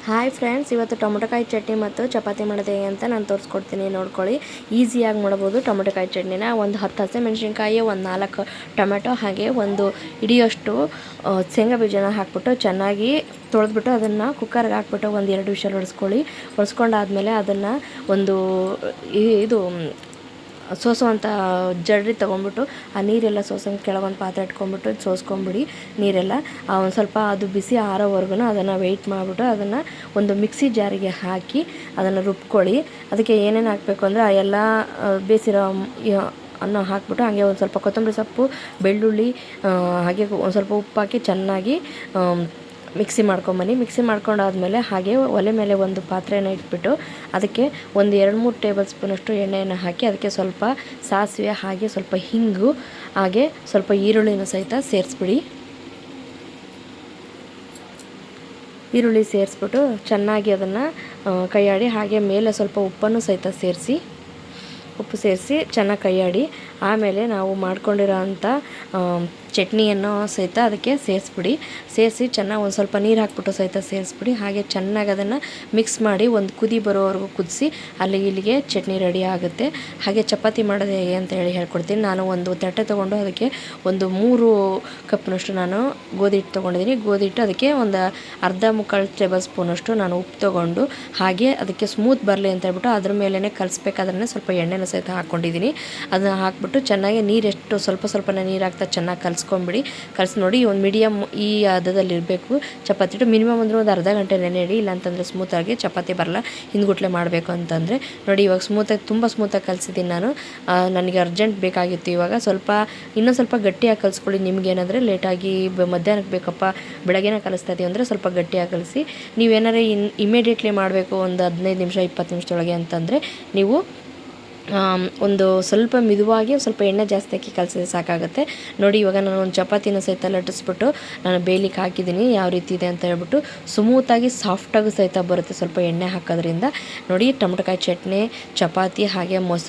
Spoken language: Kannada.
ಹಾಯ್ ಫ್ರೆಂಡ್ಸ್, ಇವತ್ತು ಟೊಮೊಟೊಕಾಯಿ ಚಟ್ನಿ ಮತ್ತು ಚಪಾತಿ ಮಾಡೋದು ಹೇಗೆ ಅಂತ ನಾನು ತೋರಿಸ್ಕೊಡ್ತೀನಿ. ನೋಡ್ಕೊಳ್ಳಿ, ಈಸಿಯಾಗಿ ಮಾಡ್ಬೋದು ಟೊಮೊಟೊಕಾಯಿ ಚಟ್ನಿನ. ಒಂದು 10 ಹಸಿಮೆಣಸಿನ್ಕಾಯಿ, ಒಂದು 4 ಟೊಮೆಟೊ, ಹಾಗೆ ಒಂದು ಇಡಿಯಷ್ಟು ಶೇಂಗಾ ಬೀಜನ ಹಾಕ್ಬಿಟ್ಟು ಚೆನ್ನಾಗಿ ತೊಳೆದ್ಬಿಟ್ಟು ಅದನ್ನು ಕುಕ್ಕರ್ಗೆ ಹಾಕ್ಬಿಟ್ಟು ಒಂದು 2 ವಿಷಲ್ ಹೊಡ್ಸ್ಕೊಂಡಾದ್ಮೇಲೆ ಅದನ್ನು ಒಂದು ಇದು ಸೋಸುವಂಥ ಜರಡಿ ತೊಗೊಂಬಿಟ್ಟು ಆ ನೀರೆಲ್ಲ ಸೋಸೋಂಗೆ ಕೆಳಗೊಂದು ಪಾತ್ರೆ ಇಟ್ಕೊಂಡ್ಬಿಟ್ಟು ಸೋಸ್ಕೊಂಬಿಡಿ ನೀರೆಲ್ಲ. ಒಂದು ಸ್ವಲ್ಪ ಅದು ಬಿಸಿ ಆರೋವರೆಗೂ ಅದನ್ನು ವೆಯ್ಟ್ ಮಾಡಿಬಿಟ್ಟು ಅದನ್ನು ಒಂದು ಮಿಕ್ಸಿ ಜಾರಿಗೆ ಹಾಕಿ ಅದನ್ನು ರುಬ್ಕೊಳ್ಳಿ. ಅದಕ್ಕೆ ಏನೇನು ಹಾಕಬೇಕು ಅಂದರೆ ಆ ಎಲ್ಲ ಬೇಯಿಸಿರೋ ಅನ್ನ ಹಾಕ್ಬಿಟ್ಟು ಹಾಗೆ ಒಂದು ಸ್ವಲ್ಪ ಕೊತ್ತಂಬರಿ ಸೊಪ್ಪು, ಬೆಳ್ಳುಳ್ಳಿ, ಹಾಗೆ ಒಂದು ಸ್ವಲ್ಪ ಉಪ್ಪು ಹಾಕಿ ಚೆನ್ನಾಗಿ ಮಿಕ್ಸಿ ಮಾಡ್ಕೊಂಬನ್ನಿ. ಮಿಕ್ಸಿ ಮಾಡ್ಕೊಂಡಾದ್ಮೇಲೆ ಹಾಗೆ ಒಲೆ ಮೇಲೆ ಒಂದು ಪಾತ್ರೆನ ಇಟ್ಬಿಟ್ಟು ಅದಕ್ಕೆ ಒಂದು 2-3 ಟೇಬಲ್ ಸ್ಪೂನಷ್ಟು ಎಣ್ಣೆಯನ್ನು ಹಾಕಿ ಅದಕ್ಕೆ ಸ್ವಲ್ಪ ಸಾಸಿವೆ, ಹಾಗೆ ಸ್ವಲ್ಪ ಹಿಂಗು, ಹಾಗೆ ಸ್ವಲ್ಪ ಈರುಳ್ಳಿನ ಸಹಿತ ಸೇರಿಸ್ಬಿಡಿ. ಈರುಳ್ಳಿ ಸೇರಿಸ್ಬಿಟ್ಟು ಚೆನ್ನಾಗಿ ಅದನ್ನು ಕೈಯಾಡಿ, ಹಾಗೆ ಮೇಲೆ ಸ್ವಲ್ಪ ಉಪ್ಪನ್ನು ಸಹಿತ ಸೇರಿಸಿ ಚೆನ್ನಾಗಿ ಕೈಯಾಡಿ. ಆಮೇಲೆ ನಾವು ಮಾಡ್ಕೊಂಡಿರೋ ಅಂಥ ಚಟ್ನಿಯನ್ನು ಸಹಿತ ಅದಕ್ಕೆ ಸೇರಿಸಿ ಚೆನ್ನಾಗಿ ಒಂದು ಸ್ವಲ್ಪ ನೀರು ಹಾಕ್ಬಿಟ್ಟು ಸಹಿತ ಸೇರಿಸ್ಬಿಡಿ. ಹಾಗೆ ಚೆನ್ನಾಗಿ ಅದನ್ನು ಮಿಕ್ಸ್ ಮಾಡಿ ಒಂದು ಕುದಿ ಬರೋವರೆಗೂ ಕುದಿಸಿ ಇಲ್ಲಿಗೆ ಚಟ್ನಿ ರೆಡಿ ಆಗುತ್ತೆ. ಹಾಗೆ ಚಪಾತಿ ಮಾಡೋದು ಹೇಗೆ ಅಂತ ಹೇಳ್ಕೊಡ್ತೀನಿ. ನಾನು ಒಂದು ತಟ್ಟೆ ತೊಗೊಂಡು ಅದಕ್ಕೆ ಒಂದು 3 ಕಪ್ನಷ್ಟು ನಾನು ಗೋಧಿ ಹಿಟ್ಟು ತೊಗೊಂಡಿದ್ದೀನಿ. ಗೋಧಿ ಹಿಟ್ಟು ಅದಕ್ಕೆ ಒಂದು ಅರ್ಧ-ಮುಕ್ಕಾಲು ಟೇಬಲ್ ಸ್ಪೂನಷ್ಟು ನಾನು ಉಪ್ಪು ತೊಗೊಂಡು ಹಾಗೆ ಅದಕ್ಕೆ ಸ್ಮೂತ್ ಬರಲಿ ಅಂತ ಹೇಳ್ಬಿಟ್ಟು ಅದ್ರ ಮೇಲೇ ಕಲಿಸ್ಬೇಕಾದ್ರೆ ಸ್ವಲ್ಪ ಎಣ್ಣೆನ ಸಹಿತ ಹಾಕ್ಕೊಂಡಿದ್ದೀನಿ. ಅದನ್ನು ಹಾಕ್ಬಿಟ್ಟು ಚೆನ್ನಾಗಿ ನೀರೆಷ್ಟು ಸ್ವಲ್ಪನೇ ನೀರು ಹಾಕ್ತಾ ಚೆನ್ನಾಗಿ ಕಲಿಸ್ಕೊಂಬಿಡಿ. ನೋಡಿ, ಒಂದು ಮೀಡಿಯಮ್ ಈ ಹದದಲ್ಲಿ ಇರಬೇಕು ಚಪಾತಿ ಹಿಟ್ಟು. ಮಿನಿಮಮ್ ಅಂದರೆ ಒಂದು ಅರ್ಧ ಗಂಟೆ ನೆನೆ ಇಡಿ, ಇಲ್ಲಾಂತಂದರೆ ಸ್ಮೂತಾಗಿ ಚಪಾತಿ ಬರಲ್ಲ. ಹಿಂದ್ಗುಟ್ಲೆ ಮಾಡಬೇಕು ಅಂತಂದರೆ ನೋಡಿ, ಇವಾಗ ತುಂಬ ಸ್ಮೂತಾಗಿ ಕಲಿಸಿದ್ದೀನಿ ನಾನು. ನನಗೆ ಅರ್ಜೆಂಟ್ ಬೇಕಾಗಿತ್ತು. ಇವಾಗ ಇನ್ನೂ ಸ್ವಲ್ಪ ಗಟ್ಟಿಯಾಗಿ ಕಲಿಸ್ಕೊಳ್ಳಿ. ನಿಮಗೇನಾದರೆ ಲೇಟಾಗಿ ಮಧ್ಯಾಹ್ನಕ್ಕೆ ಬೇಕಪ್ಪ, ಬೆಳಗ್ಗೆನೇ ಕಲಿಸ್ತಾ ಇದೀವಿ ಅಂದರೆ ಸ್ವಲ್ಪ ಗಟ್ಟಿಯಾಗಿ ಕಲಿಸಿ. ನೀವೇನಾದ್ರೆ ಇಮಿಡಿಯೇಟ್ಲಿ ಮಾಡಬೇಕು ಒಂದು 15 ನಿಮಿಷ 20 ನಿಮಿಷದೊಳಗೆ ಅಂತಂದರೆ ನೀವು ಒಂದು ಸ್ವಲ್ಪ ಮಿದುವಾಗಿ ಸ್ವಲ್ಪ ಎಣ್ಣೆ ಜಾಸ್ತಿ ಹಾಕಿ ಕಲಸಿದ್ರೆ ಸಾಕಾಗುತ್ತೆ. ನೋಡಿ, ಇವಾಗ ನಾನು ಒಂದು ಚಪಾತಿನ ಸಹಿತ ಲಟ್ಟಿಸ್ಬಿಟ್ಟು ನಾನು ಬೇಯಲಿಕ್ಕೆ ಹಾಕಿದ್ದೀನಿ. ಯಾವ ರೀತಿ ಇದೆ ಅಂತ ಹೇಳ್ಬಿಟ್ಟು ಸ್ಮೂತಾಗಿ ಸಾಫ್ಟಾಗಿ ಸಹಿತ ಬರುತ್ತೆ ಸ್ವಲ್ಪ ಎಣ್ಣೆ ಹಾಕೋದ್ರಿಂದ. ನೋಡಿ, ಟೊಮೊಟೊಕಾಯಿ ಚಟ್ನಿ, ಚಪಾತಿ, ಹಾಗೆ ಮೊಸರು